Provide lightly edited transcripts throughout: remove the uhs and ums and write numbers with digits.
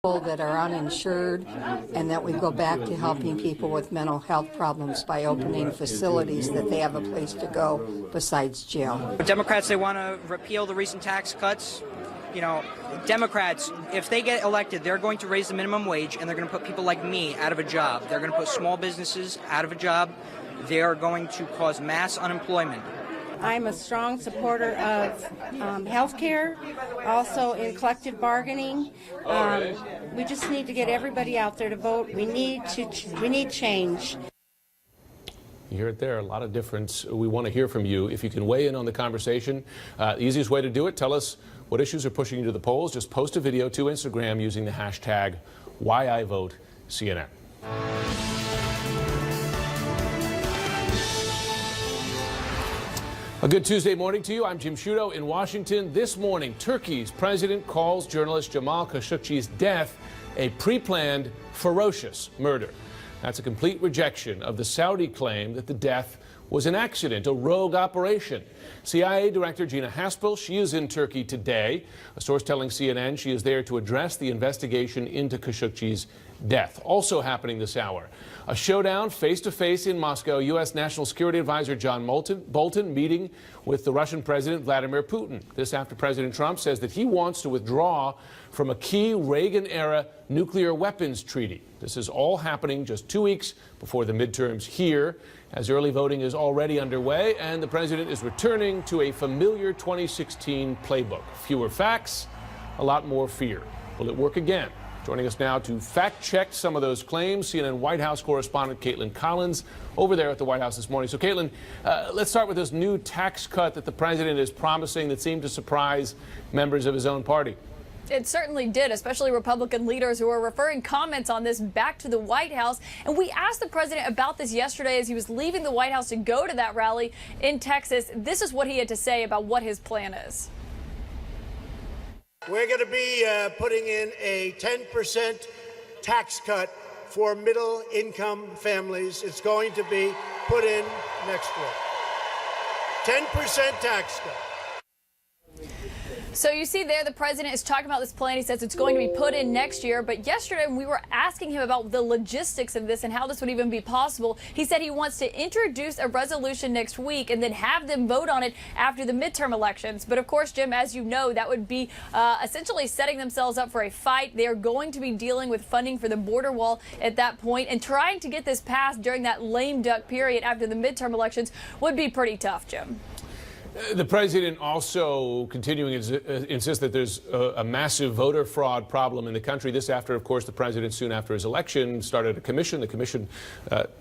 that are uninsured, and that we go back to helping people with mental health problems by opening facilities that they have a place to go besides jail. Democrats, they want to repeal the recent tax cuts. You know, Democrats, if they get elected, they're going to raise the minimum wage, and they're going to put people like me out of a job. They're going to put small businesses out of a job. They are going to cause mass unemployment. I'm a strong supporter of health care, also in collective bargaining. We just need to get everybody out there to vote. We need change. You hear it there, a lot of difference. We want to hear from you. If you can weigh in on the conversation, the easiest way to do it, tell us what issues are pushing you to the polls. Just post a video to Instagram using the hashtag #WhyIVoteCNN. A good Tuesday morning to you. I'm Jim Sciutto in Washington. This morning, Turkey's president calls journalist Jamal Khashoggi's death a pre-planned, ferocious murder. That's a complete rejection of the Saudi claim that the death was an accident, a rogue operation. CIA Director Gina Haspel, she is in Turkey today. A source telling CNN she is there to address the investigation into Khashoggi's death. Also happening this hour, a showdown face-to-face in Moscow. U.S. National Security Advisor John Bolton meeting with the Russian President Vladimir Putin. This after President Trump says that he wants to withdraw from a key Reagan-era nuclear weapons treaty. This is all happening just 2 weeks before the midterms here, as early voting is already underway, and the president is returning to a familiar 2016 playbook. Fewer facts, a lot more fear. Will it work again? Joining us now to fact-check some of those claims, CNN White House correspondent Caitlin Collins over there at the White House this morning. So, Caitlin, let's start with this new tax cut that the president is promising that seemed to surprise members of his own party. It certainly did, especially Republican leaders who are referring comments on this back to the White House. And we asked the president about this yesterday as he was leaving the White House to go to that rally in Texas. This is what he had to say about what his plan is. We're going to be putting in a 10% tax cut for middle-income families. It's going to be put in next week. 10% tax cut. So you see there, the president is talking about this plan. He says it's going to be put in next year. But yesterday, when we were asking him about the logistics of this and how this would even be possible, he said he wants to introduce a resolution next week and then have them vote on it after the midterm elections. But of course, Jim, as you know, that would be essentially setting themselves up for a fight. They are going to be dealing with funding for the border wall at that point, and trying to get this passed during that lame duck period after the midterm elections would be pretty tough, Jim. The president also continuing to insist that there's a massive voter fraud problem in the country. This after, of course, the president, soon after his election, started a commission. The commission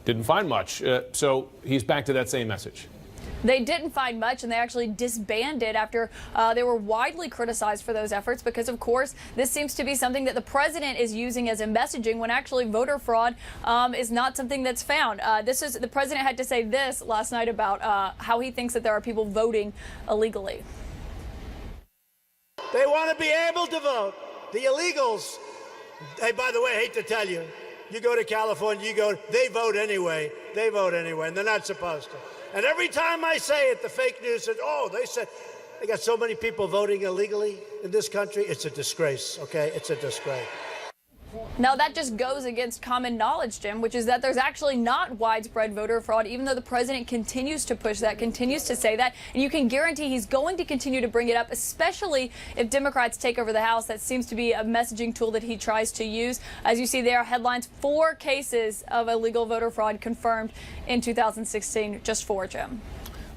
didn't find much. So he's back to that same message. They didn't find much, and they actually disbanded after they were widely criticized for those efforts because, of course, this seems to be something that the president is using as a messaging when actually voter fraud is not something that's found. The president had to say this last night about how he thinks that there are people voting illegally. They want to be able to vote. The illegals, hey, by the way, I hate to tell you, you go to California, they vote anyway. They vote anyway, and they're not supposed to. And every time I say it, the fake news says, oh, they got so many people voting illegally in this country. It's a disgrace, okay? It's a disgrace. Now, that just goes against common knowledge, Jim, which is that there's actually not widespread voter fraud, even though the president continues to push that, continues to say that. And you can guarantee he's going to continue to bring it up, especially if Democrats take over the House. That seems to be a messaging tool that he tries to use. As you see there, headlines, 4 cases of illegal voter fraud confirmed in 2016, just 4, Jim.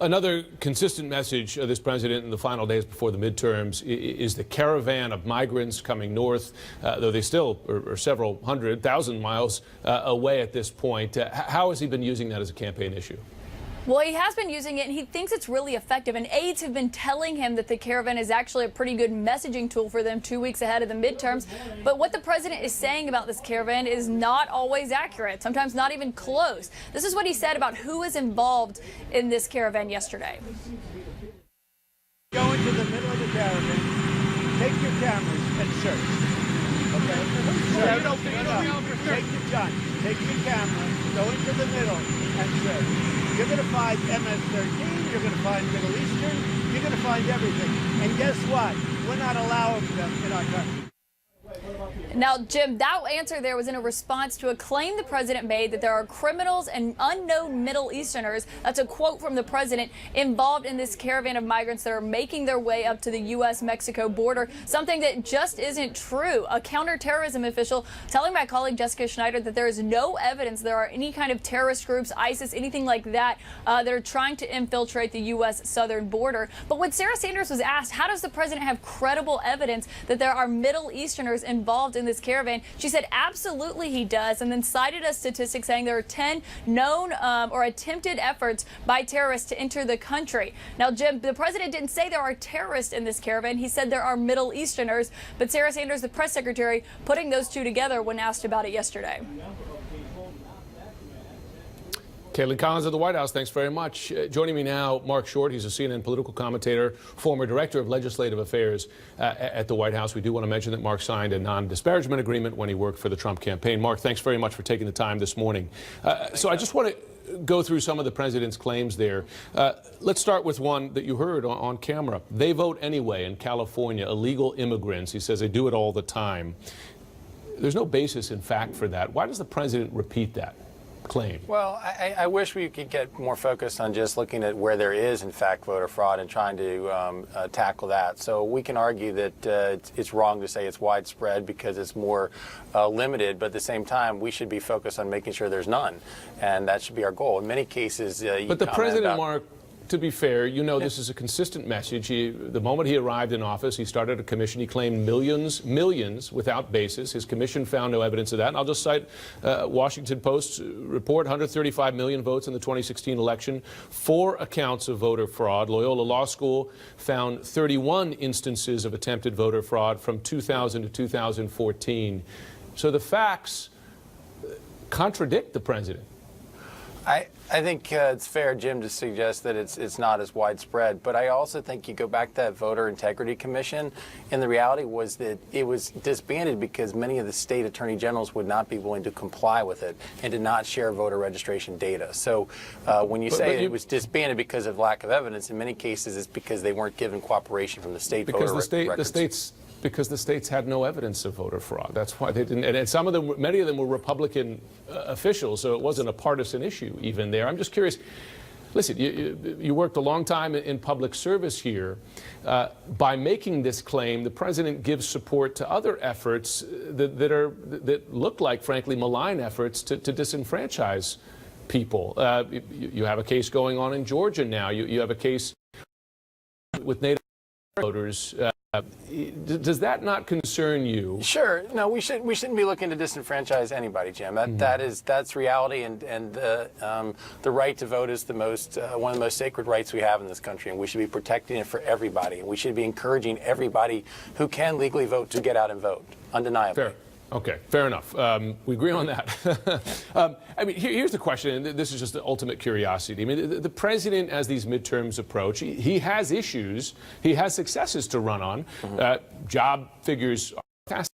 Another consistent message of this president in the final days before the midterms is the caravan of migrants coming north, though they still are several 100,000 miles away at this point. How has he been using that as a campaign issue? Well, he has been using it, and he thinks it's really effective. And aides have been telling him that the caravan is actually a pretty good messaging tool for them 2 weeks ahead of the midterms. But what the president is saying about this caravan is not always accurate, sometimes not even close. This is what he said about who is involved in this caravan yesterday. Go into the middle of the caravan, take your cameras and search. Okay? Take your gun, take your camera, go into the middle and search. You're going to find MS-13, you're going to find Middle Eastern, you're going to find everything. And guess what? We're not allowing them in our country. Now, Jim, that answer there was in a response to a claim the president made that there are criminals and unknown Middle Easterners, that's a quote from the president, involved in this caravan of migrants that are making their way up to the U.S.-Mexico border, something that just isn't true. A counterterrorism official telling my colleague Jessica Schneider that there is no evidence there are any kind of terrorist groups, ISIS, anything like that, that are trying to infiltrate the U.S. southern border. But when Sarah Sanders was asked, how does the president have credible evidence that there are Middle Easterners involved in this caravan, she said absolutely he does, and then cited a statistic saying there are 10 known or attempted efforts by terrorists to enter the country. Now, Jim, the president didn't say there are terrorists in this caravan. He said there are Middle Easterners, but Sarah Sanders, the press secretary, putting those two together when asked about it yesterday. Caitlin Collins of the White House, thanks very much. Joining me now, Mark Short. He's a CNN political commentator, former director of legislative affairs at the White House. We do want to mention that Mark signed a non-disparagement agreement when he worked for the Trump campaign. Mark, thanks very much for taking the time this morning. So I just want to go through some of the president's claims there. Let's start with one that you heard on camera. They vote anyway in California, illegal immigrants. He says they do it all the time. There's no basis in fact for that. Why does the president repeat that claim? Well, I wish we could get more focused on just looking at where there is, in fact, voter fraud and trying to tackle that. So we can argue that it's wrong to say it's widespread because it's more limited, but at the same time, we should be focused on making sure there's none, and that should be our goal. In many cases, but the president, Mark, to be fair, you know this is a consistent message. The moment he arrived in office, he started a commission. He claimed millions without basis. His commission found no evidence of that. And I'll just cite Washington Post's report, 135 million votes in the 2016 election, 4 accounts of voter fraud. Loyola Law School found 31 instances of attempted voter fraud from 2000 to 2014. So the facts contradict the president. I think it's fair, Jim, to suggest that it's not as widespread. But I also think you go back to that Voter Integrity Commission, and the reality was that it was disbanded because many of the state attorney generals would not be willing to comply with it and did not share voter registration data. So when you say it was disbanded because of lack of evidence, in many cases it's because they weren't given cooperation from the state voter records. Because the states had no evidence of voter fraud. That's why they didn't. And some of them, many of them were Republican officials, so it wasn't a partisan issue even there. I'm just curious. Listen, you worked a long time in public service here. By making this claim, the president gives support to other efforts that look like, frankly, malign efforts to disenfranchise people. You have a case going on in Georgia now. You have a case with Native voters. Does that not concern you? Sure. No, we shouldn't be looking to disenfranchise anybody, Jim. That's reality, and the right to vote is one of the most sacred rights we have in this country, and we should be protecting it for everybody. And we should be encouraging everybody who can legally vote to get out and vote, undeniably. Fair. Okay, fair enough. We agree on that. I mean, here's the question, and this is just the ultimate curiosity. I mean, the president, as these midterms approach, he has issues, he has successes to run on. Job figures are fantastic.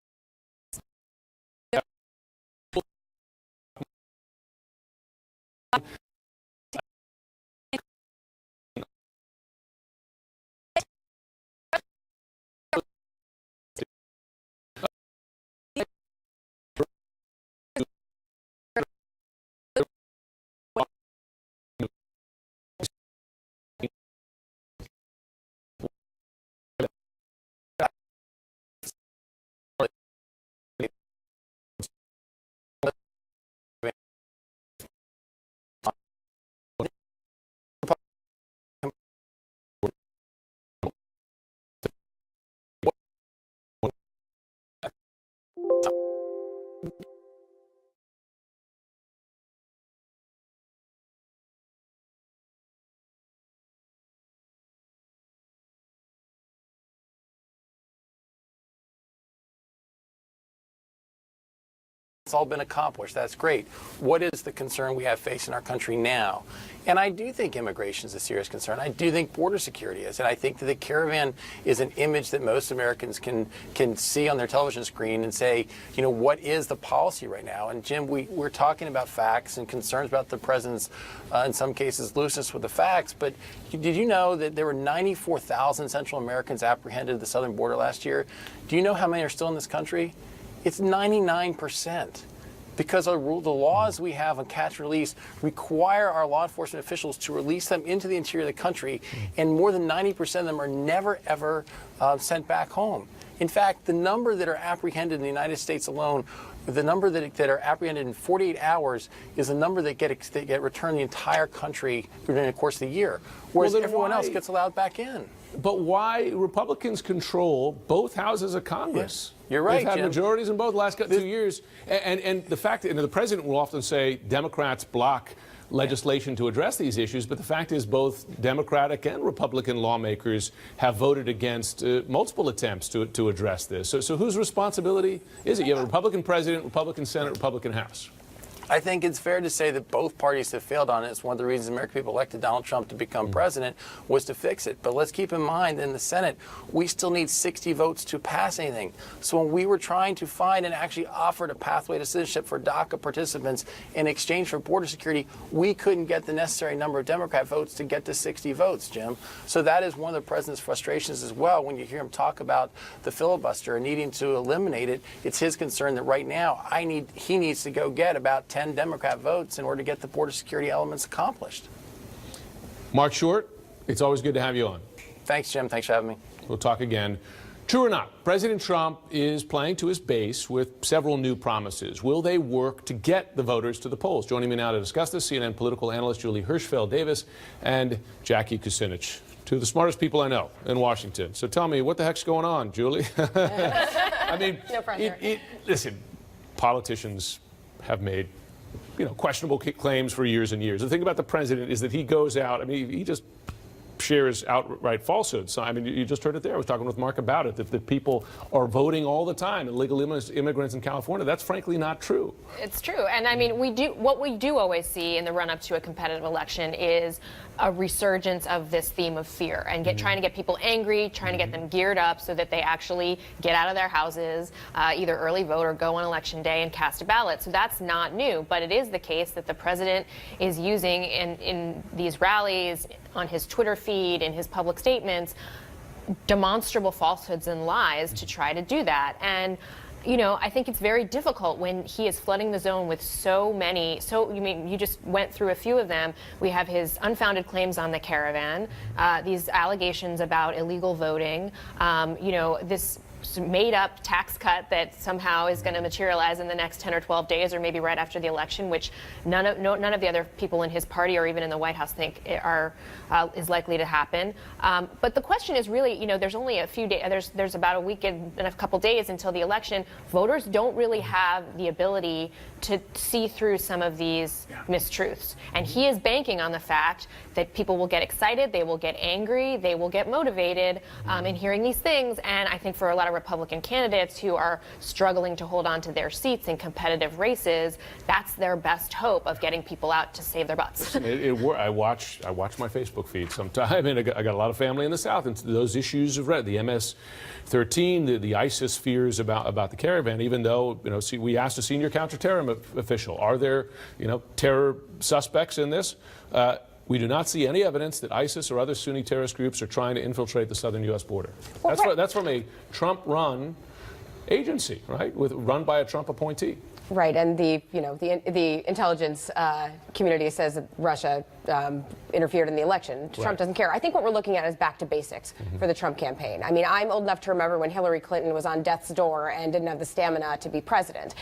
It's all been accomplished. That's great. What is the concern we have facing our country now? And I do think immigration is a serious concern. I do think border security is. And I think that the caravan is an image that most Americans can see on their television screen and say, you know, what is the policy right now? And Jim, we're talking about facts and concerns about the president's, in some cases, looseness with the facts. But did you know that there were 94,000 Central Americans apprehended at the southern border last year? Do you know how many are still in this country? It's 99%. Because the laws we have on catch and release require our law enforcement officials to release them into the interior of the country, and more than 90% of them are never, ever sent back home. In fact, the number that are apprehended in the United States alone, the number that are apprehended in 48 hours is the number that get returned the entire country during the course of the year, whereas everyone else gets allowed back in. But why Republicans control both houses of Congress? Yeah. You're right, They've had Jim. majorities in both the last 2 years. And the fact that the president will often say Democrats block legislation to address these issues, but the fact is both Democratic and Republican lawmakers have voted against multiple attempts to address this. So whose responsibility is it? You have a Republican president, Republican Senate, Republican House. I think it's fair to say that both parties have failed on it. It's one of the reasons American people elected Donald Trump to become president was to fix it. But let's keep in mind, in the Senate, we still need 60 votes to pass anything. So when we were trying to find and actually offered a pathway to citizenship for DACA participants in exchange for border security, we couldn't get the necessary number of Democrat votes to get to 60 votes, Jim. So that is one of the president's frustrations as well. When you hear him talk about the filibuster and needing to eliminate it, it's his concern that right now he needs to go get about 10 Democrat votes in order to get the border security elements accomplished. Mark Short, it's always good to have you on. Thanks, Jim. Thanks for having me. We'll talk again. True or not, President Trump is playing to his base with several new promises. Will they work to get the voters to the polls? Joining me now to discuss this, CNN political analyst Julie Hirschfeld-Davis and Jackie Kucinich, two of the smartest people I know in Washington. So tell me, what the heck's going on, Julie? I mean, no pressure. Listen, politicians have made questionable claims for years and years. The thing about the president is that he goes out, he just shares outright falsehoods. So, you just heard it there. I was talking with Mark about it, that people are voting all the time, illegal immigrants in California. That's frankly not true. It's true. And what we do always see in the run-up to a competitive election is a resurgence of this theme of fear and trying to get people angry, trying to get them geared up so that they actually get out of their houses, either early vote or go on election day and cast a ballot. So that's not new, but it is the case that the president is using in these rallies, on his Twitter feed, in his public statements, demonstrable falsehoods and lies to try to do that. And I think it's very difficult when he is flooding the zone with so many. You just went through a few of them. We have his unfounded claims on the caravan, these allegations about illegal voting, this made-up tax cut that somehow is going to materialize in the next 10 or 12 days, or maybe right after the election, which none of the other people in his party or even in the White House think is likely to happen. But the question is really, there's only a few days. There's about a week and a couple days until the election. Voters don't really have the ability to see through some of these mistruths, and he is banking on the fact that people will get excited, they will get angry, they will get motivated in hearing these things. And I think for a lot of Republican candidates who are struggling to hold on to their seats in competitive races, that's their best hope of getting people out to save their butts. I watch my Facebook feed sometime, and I got a lot of family in the South, and those issues of the MS-13, the ISIS fears about the caravan. Even though we asked a senior counterterrorism official, are there terror suspects in this? We do not see any evidence that ISIS or other Sunni terrorist groups are trying to infiltrate the southern U.S. border. That's from a Trump-run agency, right? Run by a Trump appointee. Right, and the intelligence community says that Russia interfered in the election. Trump doesn't care. I think what we're looking at is back to basics for the Trump campaign. I'm old enough to remember when Hillary Clinton was on death's door and didn't have the stamina to be president.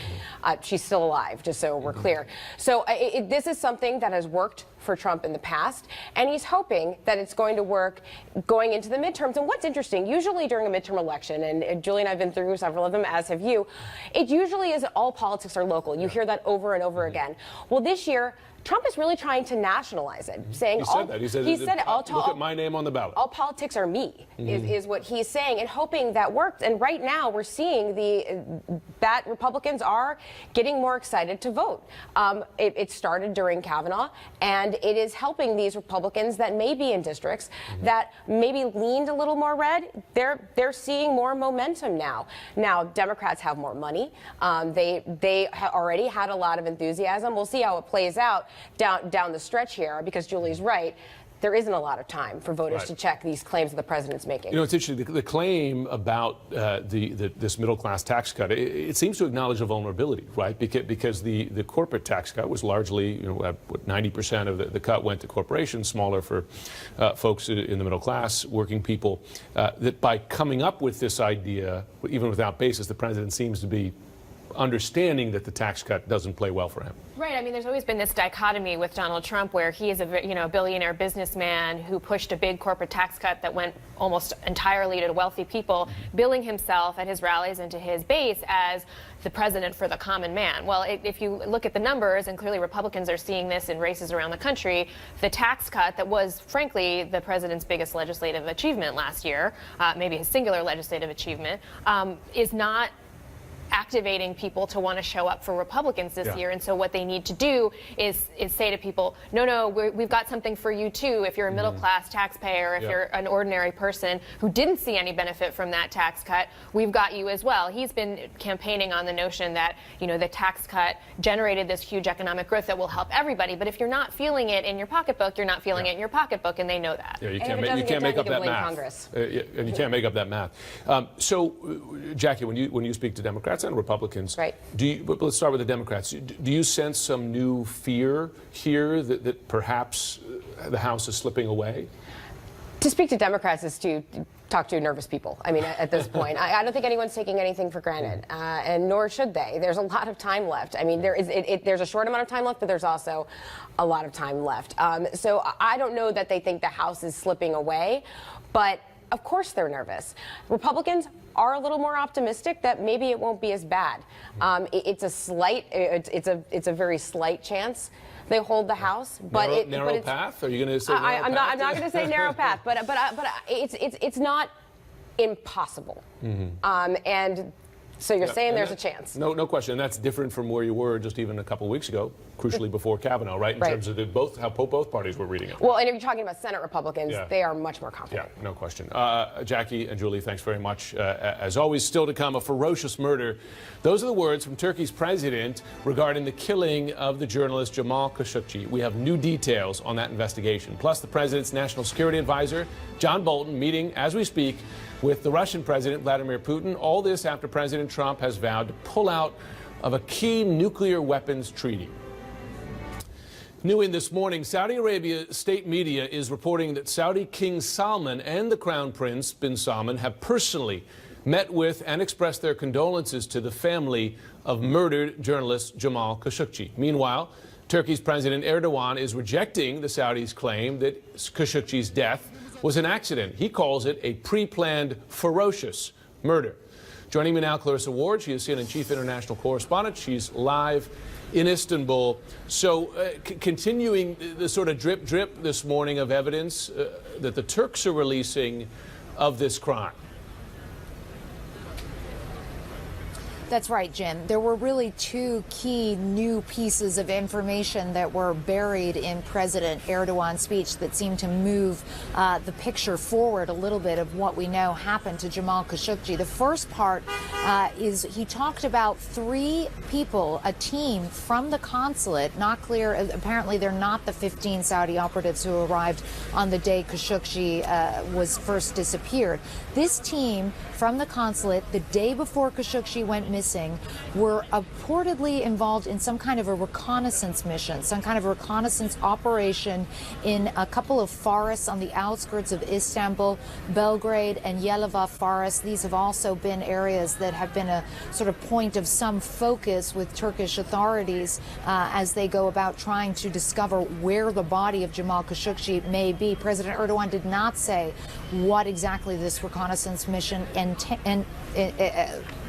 She's still alive, just so we're clear. So this is something that has worked for Trump in the past, and he's hoping that it's going to work going into the midterms. And what's interesting, usually during a midterm election, and Julie and I have been through several of them, as have you, it usually is all politics are local. You hear that over and over again. Well, this year, Trump is really trying to nationalize it, saying he said it. Look at my name on the ballot. All politics are me, is what he's saying, and hoping that works. And right now, we're seeing that Republicans are getting more excited to vote. It started during Kavanaugh, and it is helping these Republicans that may be in districts that maybe leaned a little more red. They're seeing more momentum now. Now, Democrats have more money. They already had a lot of enthusiasm. We'll see how it plays out down the stretch here, because Julie's right. there isn't a lot of time for voters Right. to check these claims that the president's making. You know, it's interesting. The claim about this middle-class tax cut, it seems to acknowledge a vulnerability, right? Because the corporate tax cut was largely, 90% of the cut went to corporations, smaller for folks in the middle class, working people. That by coming up with this idea, even without basis, the president seems to be understanding that the tax cut doesn't play well for him. Right. I mean, there's always been this dichotomy with Donald Trump where he is a billionaire businessman who pushed a big corporate tax cut that went almost entirely to wealthy people, billing himself at his rallies and to his base as the president for the common man. Well, if you look at the numbers, and clearly Republicans are seeing this in races around the country, the tax cut that was, frankly, the president's biggest legislative achievement last year, maybe his singular legislative achievement, is not activating people to want to show up for Republicans this year. And so what they need to do is say to people, no, we've got something for you too. If you're a middle class taxpayer, if you're an ordinary person who didn't see any benefit from that tax cut, we've got you as well. He's been campaigning on the notion that, the tax cut generated this huge economic growth that will help everybody. But if you're not feeling it in your pocketbook, you're not feeling it in your pocketbook, and they know that. Yeah, you can't make up that math. And you can't make up that math. So, Jackie, when you speak to Democrats and Republicans, right? But let's start with the Democrats. Do you sense some new fear here that perhaps the House is slipping away? To speak to Democrats is to talk to nervous people. I mean, at this point, I don't think anyone's taking anything for granted, and nor should they. There's a lot of time left. I mean, there's a short amount of time left, but there's also a lot of time left. So I don't know that they think the House is slipping away, but of course they're nervous. Republicans are a little more optimistic that maybe it won't be as bad. It's a very slight chance they hold the House, but narrow path? Are you going to say narrow I'm path? not going to say narrow path, but it's not impossible. And so you're saying there's a chance. No question. And that's different from where you were just even a couple of weeks ago, crucially before Kavanaugh, right? In terms of how both parties were reading it. Well, and if you're talking about Senate Republicans, they are much more confident. Yeah, no question. Jackie and Julie, thanks very much. As always, still to come, a ferocious murder. Those are the words from Turkey's president regarding the killing of the journalist Jamal Khashoggi. We have new details on that investigation. Plus, the president's national security advisor, John Bolton, meeting as we speak with the Russian President Vladimir Putin. All this after President Trump has vowed to pull out of a key nuclear weapons treaty. New in this morning, Saudi Arabia state media is reporting that Saudi King Salman and the Crown Prince bin Salman have personally met with and expressed their condolences to the family of murdered journalist Jamal Khashoggi. Meanwhile, Turkey's President Erdogan is rejecting the Saudis' claim that Khashoggi's death was an accident. He calls it a pre-planned, ferocious murder. Joining me now, Clarissa Ward. She is CNN Chief International Correspondent. She's live in Istanbul. So continuing the sort of drip this morning of evidence that the Turks are releasing of this crime. That's right, Jim. There were really two key new pieces of information that were buried in President Erdogan's speech that seemed to move the picture forward a little bit of what we know happened to Jamal Khashoggi. The first part is he talked about three people, a team from the consulate, not clear, apparently they're not the 15 Saudi operatives who arrived on the day Khashoggi was first disappeared. This team from the consulate, the day before Khashoggi went missing, were reportedly involved in some kind of a reconnaissance mission, some kind of a reconnaissance operation in a couple of forests on the outskirts of Istanbul, Belgrade and Yelova forests. These have also been areas that have been a sort of point of some focus with Turkish authorities as they go about trying to discover where the body of Jamal Khashoggi may be. President Erdogan did not say what exactly this reconnaissance mission and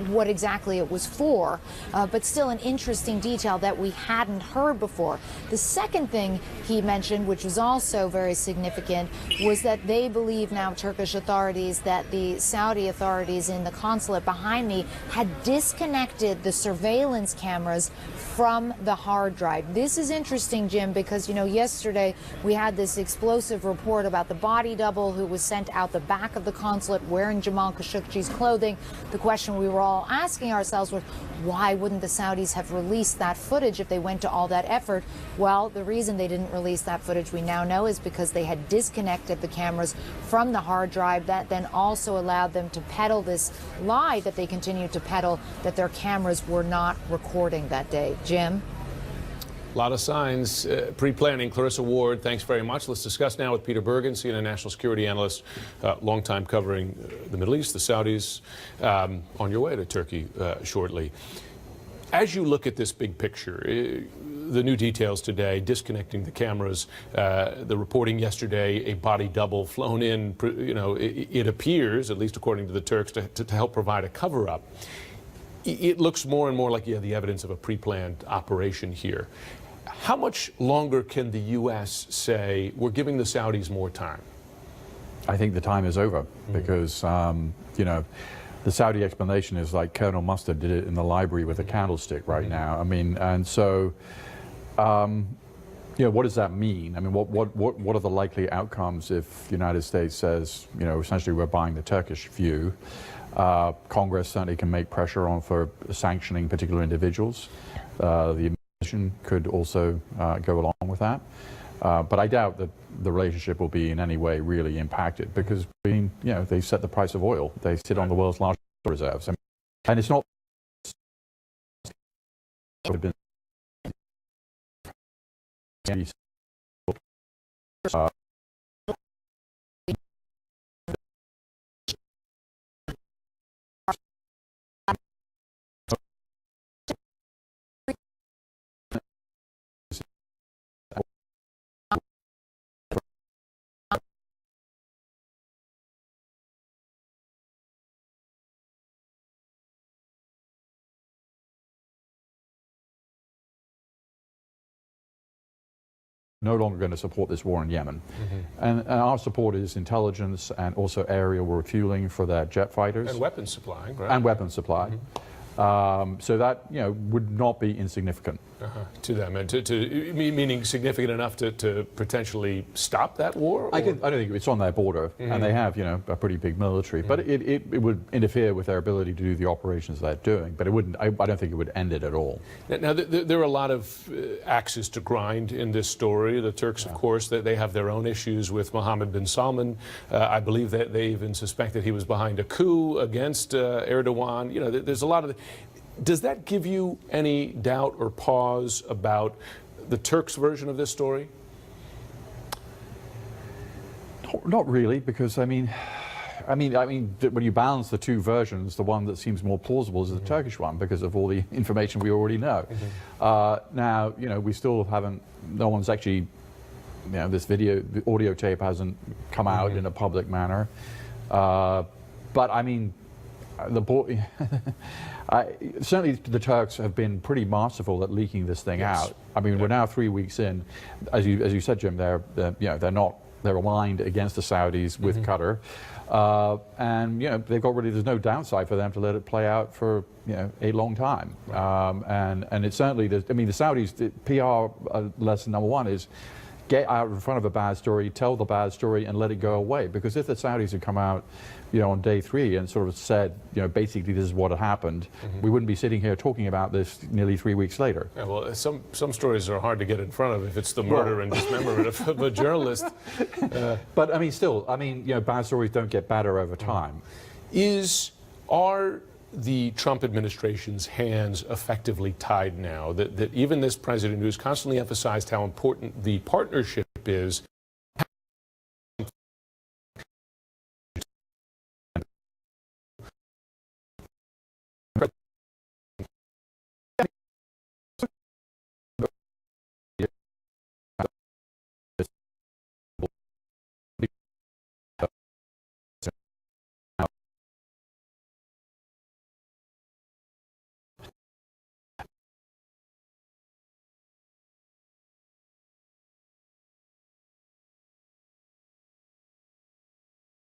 what exactly it was for, but still an interesting detail that we hadn't heard before. The second thing he mentioned, which was also very significant, was that they believe now, Turkish authorities, that the Saudi authorities in the consulate behind me had disconnected the surveillance cameras from the hard drive. This is interesting, Jim, because, yesterday we had this explosive report about the body double who was sent out the back of the consulate wearing Jamal Khashoggi's clothing. the question we were all asking ourselves was, why wouldn't the Saudis have released that footage if they went to all that effort? Well, the reason they didn't release that footage, we now know, is because they had disconnected the cameras from the hard drive. That then also allowed them to peddle this lie that they continued to peddle, that their cameras were not recording that day. Jim? A lot of signs, pre-planning. Clarissa Ward, thanks very much. Let's discuss now with Peter Bergen, CNN national security analyst, long time covering the Middle East, the Saudis, on your way to Turkey shortly. As you look at this big picture, the new details today, disconnecting the cameras, the reporting yesterday, a body double flown in, you know, it appears, at least according to the Turks, to help provide a cover-up. It looks more and more like you have the evidence of a pre-planned operation here. How much longer can the U.S. say, we're giving the Saudis more time? I think the time is over because, you know, the Saudi explanation is like Colonel Mustard did it in the library with a candlestick right now. I mean, and so, you know, what does that mean? I mean, what are the likely outcomes if the United States says, you know, essentially we're buying the Turkish view? Congress certainly can make pressure on for sanctioning particular individuals. The administration could also go along with that. But I doubt that the relationship will be in any way really impacted because, I mean, you know, they set the price of oil. They sit on the world's largest reserves. I mean, and it's not no longer going to support this war in Yemen. And our support is intelligence and also aerial refueling for their jet fighters. And weapons supplying, right? And weapons supply. So that, you know, would not be insignificant. To them, and meaning significant enough to potentially stop that war? I don't think it's on their border, and they have, you know, a pretty big military. But it would interfere with their ability to do the operations they're doing. But it wouldn't. I don't think it would end it at all. Now, there are a lot of axes to grind in this story. The Turks, of course, they have their own issues with Mohammed bin Salman. I believe that they even suspect that he was behind a coup against Erdogan. You know, there's a lot of. Does that give you any doubt or pause about the Turks' version of this story? Not really, because I mean, when you balance the two versions, the one that seems more plausible is the Turkish one because of all the information we already know. Now, you know, we still haven't. No one's actually, you know, this video, the audio tape hasn't come out in a public manner. But I mean, certainly the Turks have been pretty masterful at leaking this thing out. I mean, we're now 3 weeks in. As you said, Jim, they're aligned against the Saudis with Qatar, and you know they've got really. There's no downside for them to let it play out for, you know, a long time. And it certainly. I mean, the Saudis. The PR lesson number one is get out in front of a bad story, tell the bad story, and let it go away. Because if the Saudis had come out, you know, on day 3 and sort of said, you know, basically this is what had happened, we wouldn't be sitting here talking about this nearly 3 weeks later. Yeah, well, some stories are hard to get in front of if it's the murder and dismemberment of a journalist. But I mean, still, I mean, you know, bad stories don't get better over time. Are the Trump administration's hands effectively tied now? That even this president, who's constantly emphasized how important the partnership is,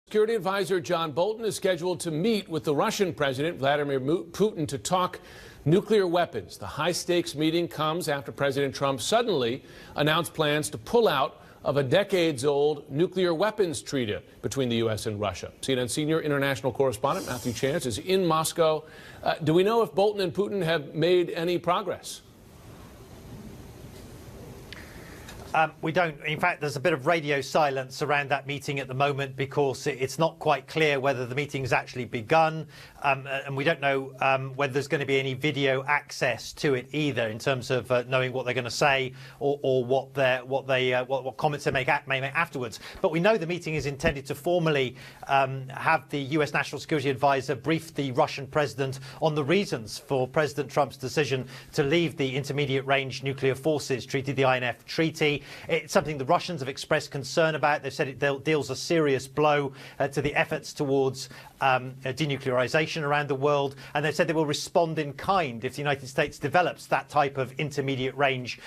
Security advisor John Bolton is scheduled to meet with the Russian President Vladimir Putin to talk nuclear weapons. The high-stakes meeting comes after President Trump suddenly announced plans to pull out of a decades-old nuclear weapons treaty between the U.S. and Russia. CNN senior international correspondent Matthew Chance is in Moscow. Do we know if Bolton and Putin have made any progress? We don't. In fact, there's a bit of radio silence around that meeting at the moment because it's not quite clear whether the meeting's actually begun, and we don't know whether there's going to be any video access to it either, in terms of knowing what they're going to say or what comments they may make afterwards. But we know the meeting is intended to formally have the U.S. National Security Advisor brief the Russian president on the reasons for President Trump's decision to leave the Intermediate Range Nuclear Forces Treaty, the INF Treaty. It's something the Russians have expressed concern about. They've said it deals a serious blow to the efforts towards denuclearization around the world, and they've said they will respond in kind if the United States develops that type of intermediate range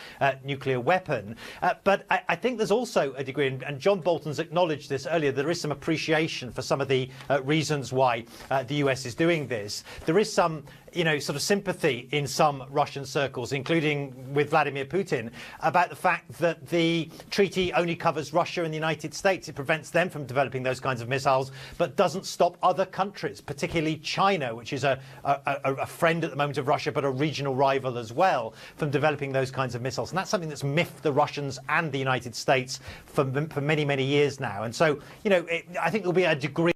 nuclear weapon. But I think there's also a degree, and John Bolton's acknowledged this earlier, there is some appreciation for some of the reasons why the US is doing this. There is some sort of sympathy in some Russian circles, including with Vladimir Putin, about the fact that the treaty only covers Russia and the United States. It prevents them from developing those kinds of missiles, but doesn't stop other countries, particularly China, which is a friend at the moment of Russia, but a regional rival as well, from developing those kinds of missiles. And that's something that's miffed the Russians and the United States for many, many years now. And so, I think there'll be a degree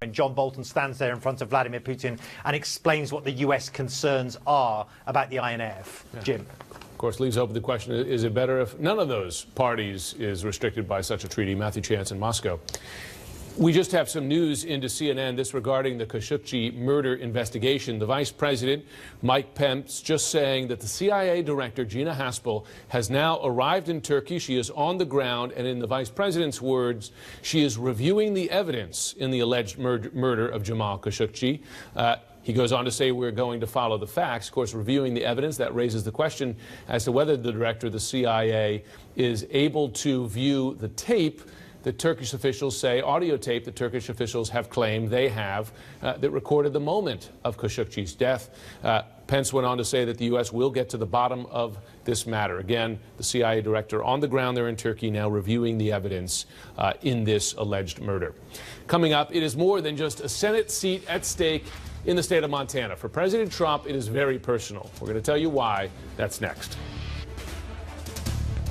when John Bolton stands there in front of Vladimir Putin and explains what the US concerns are about the INF. Yeah. Jim. Of course, leaves open the question, is it better if none of those parties is restricted by such a treaty? Matthew Chance in Moscow. We just have some news into CNN, this regarding the Khashoggi murder investigation. The Vice President, Mike Pence, just saying that the CIA Director, Gina Haspel, has now arrived in Turkey. She is on the ground, and in the Vice President's words, she is reviewing the evidence in the alleged murder of Jamal Khashoggi. He goes on to say we're going to follow the facts. Of course, reviewing the evidence, that raises the question as to whether the director of the CIA is able to view the tape that Turkish officials say, audio tape that Turkish officials have claimed they have, that recorded the moment of Khashoggi's death. Pence went on to say that the U.S. will get to the bottom of this matter. Again, the CIA director on the ground there in Turkey now reviewing the evidence in this alleged murder. Coming up, it is more than just a Senate seat at stake in the state of Montana. For President Trump, it is very personal. We're going to tell you why. That's next.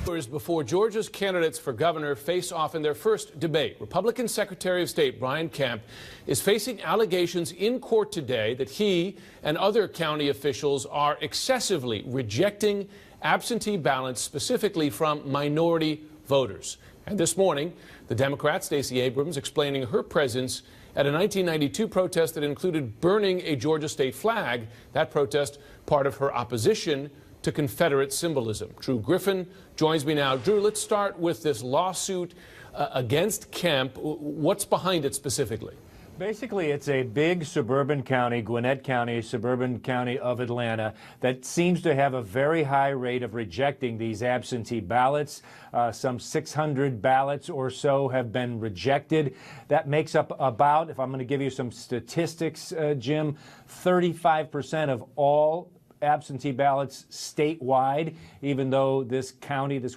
Before Georgia's candidates for governor face off in their first debate, Republican Secretary of State Brian Kemp is facing allegations in court today that he and other county officials are excessively rejecting absentee ballots, specifically from minority voters. And this morning, the Democrat Stacey Abrams explaining her presence at a 1992 protest that included burning a Georgia state flag. That protest, part of her opposition to Confederate symbolism. Drew Griffin joins me now. Drew, let's start with this lawsuit against Kemp. What's behind it specifically? Basically, it's a big suburban county, Gwinnett County, suburban county of Atlanta, that seems to have a very high rate of rejecting these absentee ballots. Some 600 ballots or so have been rejected. That makes up about, if I'm going to give you some statistics, Jim, 35% of all absentee ballots statewide, even though this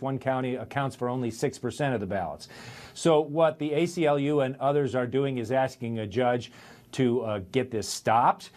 one county accounts for only 6% of the ballots. So what the ACLU and others are doing is asking a judge to get this stopped,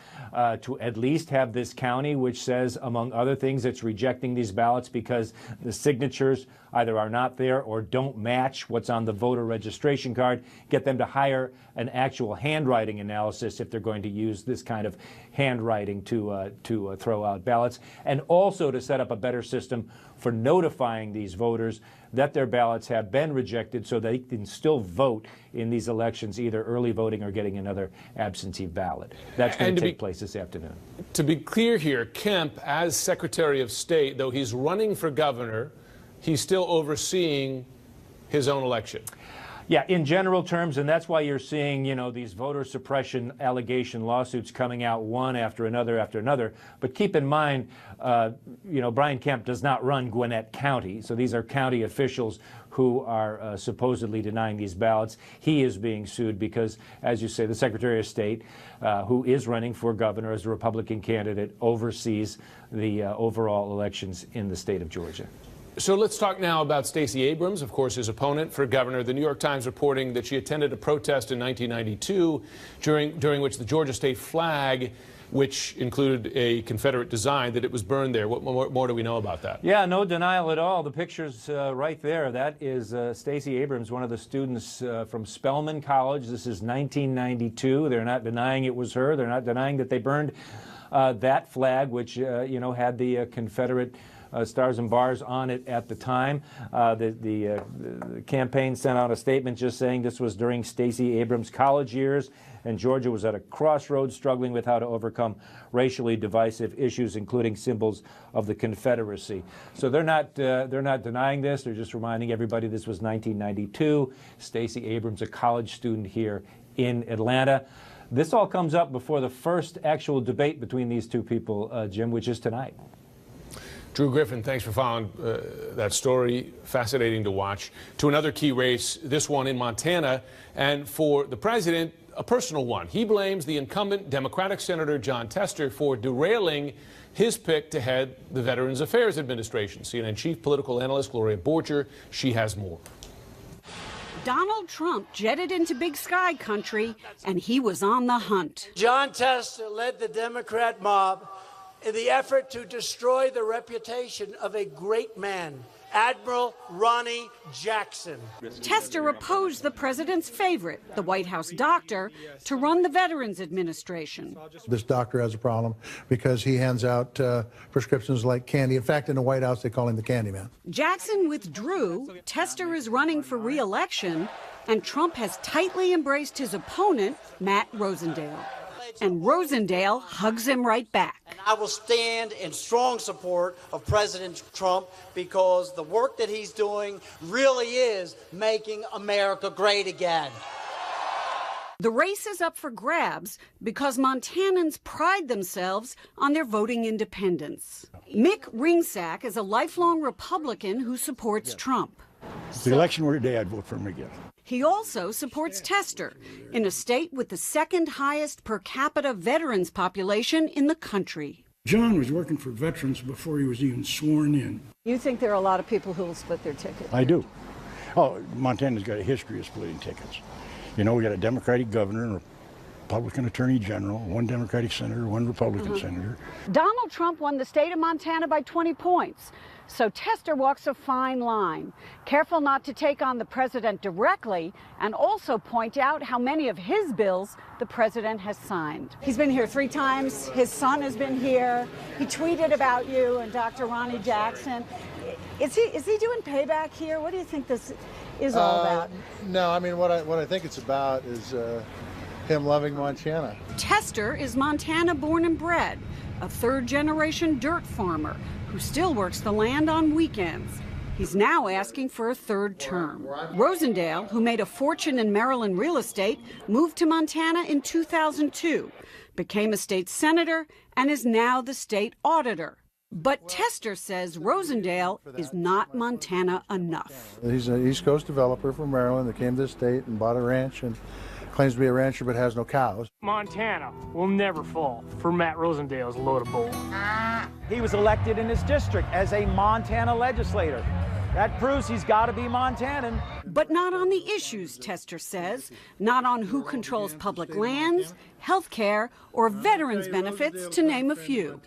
to at least have this county, which says, among other things, it's rejecting these ballots because the signatures either are not there or don't match what's on the voter registration card, get them to hire an actual handwriting analysis if they're going to use this kind of handwriting to throw out ballots, and also to set up a better system for notifying these voters that their ballots have been rejected so they can still vote in these elections, either early voting or getting another absentee ballot. That's going to take place this afternoon. To be clear here, Kemp, as Secretary of State, though he's running for governor, he's still overseeing his own election. Yeah, in general terms, and that's why you're seeing, these voter suppression allegation lawsuits coming out one after another. But keep in mind, Brian Kemp does not run Gwinnett County, so these are county officials who are supposedly denying these ballots. He is being sued because, as you say, the Secretary of State, who is running for governor as a Republican candidate, oversees the overall elections in the state of Georgia. So let's talk now about Stacey Abrams, of course, his opponent for governor. The New York Times reporting that she attended a protest in 1992 during which the Georgia state flag, which included a Confederate design, that it was burned there. What more do we know about that? Yeah, no denial at all. The picture's right there. That is Stacey Abrams, one of the students from Spelman College. This is 1992. They're not denying it was her. They're not denying that they burned that flag, which, had the Confederate stars and bars on it at the time. The campaign sent out a statement just saying this was during Stacey Abrams' college years, and Georgia was at a crossroads struggling with how to overcome racially divisive issues, including symbols of the Confederacy. So they're not denying this. They're just reminding everybody this was 1992. Stacey Abrams, a college student here in Atlanta. This all comes up before the first actual debate between these two people, Jim, which is tonight. Drew Griffin, thanks for following that story. Fascinating to watch. To another key race, this one in Montana, and for the president, a personal one. He blames the incumbent Democratic Senator Jon Tester for derailing his pick to head the Veterans Affairs Administration. CNN chief political analyst Gloria Borger, she has more. Donald Trump jetted into Big Sky country, and he was on the hunt. Jon Tester led the Democrat mob in the effort to destroy the reputation of a great man, Admiral Ronnie Jackson. Tester opposed the president's favorite, the White House doctor, to run the Veterans Administration. This doctor has a problem because he hands out prescriptions like candy. In fact, in the White House, they call him the candy man. Jackson withdrew, Tester is running for re-election, and Trump has tightly embraced his opponent, Matt Rosendale. And Rosendale hugs him right back. And I will stand in strong support of President Trump because the work that he's doing really is making America great again. The race is up for grabs because Montanans pride themselves on their voting independence. Mick Ringsack is a lifelong Republican who supports Trump. If the election were today, I'd vote for him again. He also supports Tester in a state with the second highest per capita veterans population in the country. John was working for veterans before he was even sworn in. You think there are a lot of people who will split their ticket? I do. Oh, Montana's got a history of splitting tickets. You know, we got a Democratic governor, a Republican attorney general, one Democratic senator, one Republican senator. Donald Trump won the state of Montana by 20 points. So Tester walks a fine line, careful not to take on the president directly and also point out how many of his bills the president has signed. He's been here 3 times. His son has been here. He tweeted about you and Dr. Ronnie Jackson. Is he doing payback here? What do you think this is all about? No, I mean, what I think it's about is him loving Montana. Tester is Montana born and bred, a 3rd-generation dirt farmer who still works the land on weekends. He's now asking for a 3rd term. Rosendale, who made a fortune in Maryland real estate, moved to Montana in 2002, became a state senator, and is now the state auditor. But Tester says Rosendale is not Montana enough. He's an East Coast developer from Maryland that came to the state and bought a ranch and claims to be a rancher but has no cows. Montana will never fall for Matt Rosendale's load of bull. He was elected in his district as a Montana legislator. That proves he's got to be Montanan. But not on the issues, Tester says. Not on who controls public lands, health care, or veterans benefits, to name a few.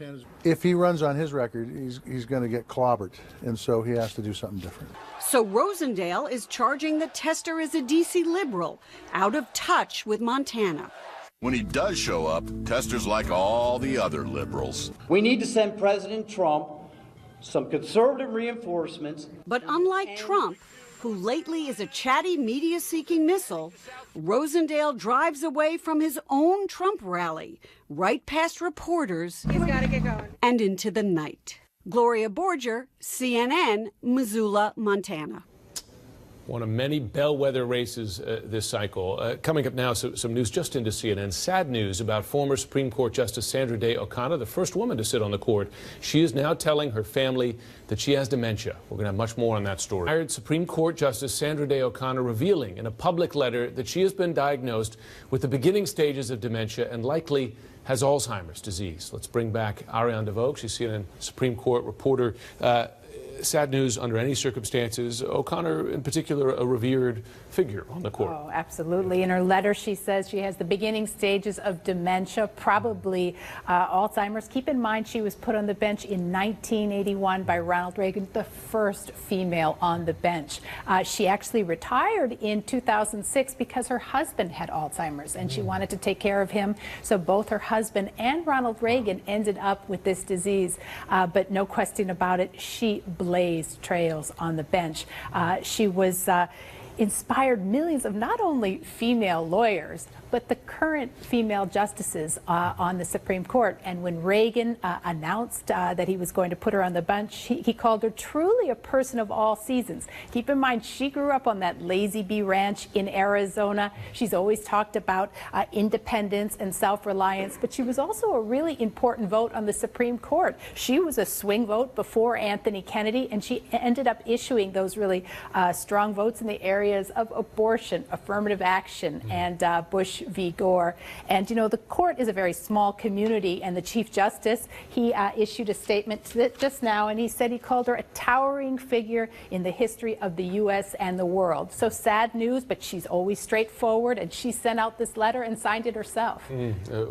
If he runs on his record, he's going to get clobbered, and so he has to do something different. So Rosendale is charging that Tester is a D.C. liberal, out of touch with Montana. When he does show up, Tester's like all the other liberals. We need to send President Trump some conservative reinforcements. But unlike Trump, who lately is a chatty media-seeking missile, Rosendale drives away from his own Trump rally, right past reporters. He's got to get going. And into the night. Gloria Borger, CNN, Missoula, Montana. One of many bellwether races this cycle. Coming up now, some news just into CNN. Sad news about former Supreme Court Justice Sandra Day O'Connor, the first woman to sit on the court. She is now telling her family that she has dementia. We're going to have much more on that story. Retired Supreme Court Justice Sandra Day O'Connor revealing in a public letter that she has been diagnosed with the beginning stages of dementia and likely has Alzheimer's disease. Let's bring back Ariane DeVoe. She's CNN Supreme Court reporter. sad news under any circumstances. O'Connor, in particular, a revered figure on the court. Oh, absolutely. In her letter, she says she has the beginning stages of dementia, probably Alzheimer's. Keep in mind, she was put on the bench in 1981 by Ronald Reagan, the first female on the bench. She actually retired in 2006 because her husband had Alzheimer's and she wanted to take care of him. So both her husband and Ronald Reagan ended up with this disease. But no question about it, she blazed trails on the bench. She was inspired millions of not only female lawyers, but the current female justices on the Supreme Court. And when Reagan announced that he was going to put her on the bench, he called her truly a person of all seasons. Keep in mind, she grew up on that Lazy Bee Ranch in Arizona. She's always talked about independence and self-reliance, but she was also a really important vote on the Supreme Court. She was a swing vote before Anthony Kennedy, and she ended up issuing those really strong votes in the areas of abortion, affirmative action, and Bush v. Gore. And, you know, the court is a very small community, and the Chief Justice, he issued a statement just now, and he said he called her a towering figure in the history of the U.S. and the world. So sad news, but she's always straightforward, and she sent out this letter and signed it herself.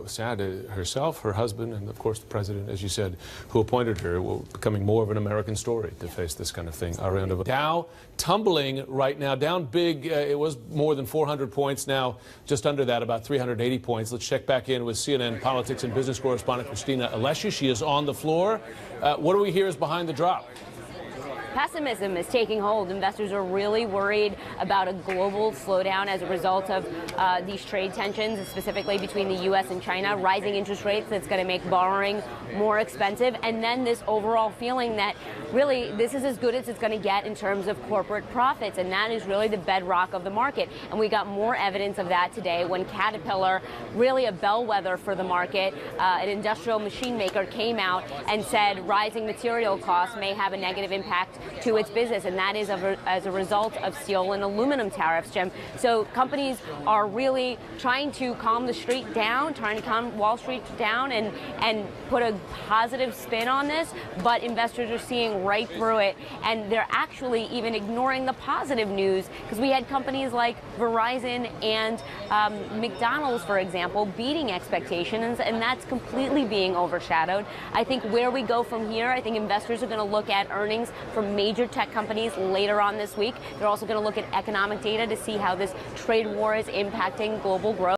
Sad herself, her husband, and of course the president, as you said, who appointed her, becoming more of an American story to face this kind of thing around the Dow tumbling right now, down big. It was more than 400 points, now just under that, about 380 points. Let's check back in with CNN politics and business correspondent Christina Alessi. She is on the floor. What do we hear is behind the drop? Pessimism is taking hold. Investors are really worried about a global slowdown as a result of these trade tensions, specifically between the U.S. and China, rising interest rates that's going to make borrowing more expensive, and then this overall feeling that really this is as good as it's going to get in terms of corporate profits, and that is really the bedrock of the market. And we got more evidence of that today when Caterpillar, really a bellwether for the market, an industrial machine maker, came out and said rising material costs may have a negative impact to its business, and that is as a result of steel and aluminum tariffs, Jim. So companies are really trying to calm the street down, trying to calm Wall Street down and put a positive spin on this, but investors are seeing right through it, and they're actually even ignoring the positive news, because we had companies like Verizon and McDonald's, for example, beating expectations, and that's completely being overshadowed. I think where we go from here, I think investors are going to look at earnings from major tech companies later on this week. They're also going to look at economic data to see how this trade war is impacting global growth.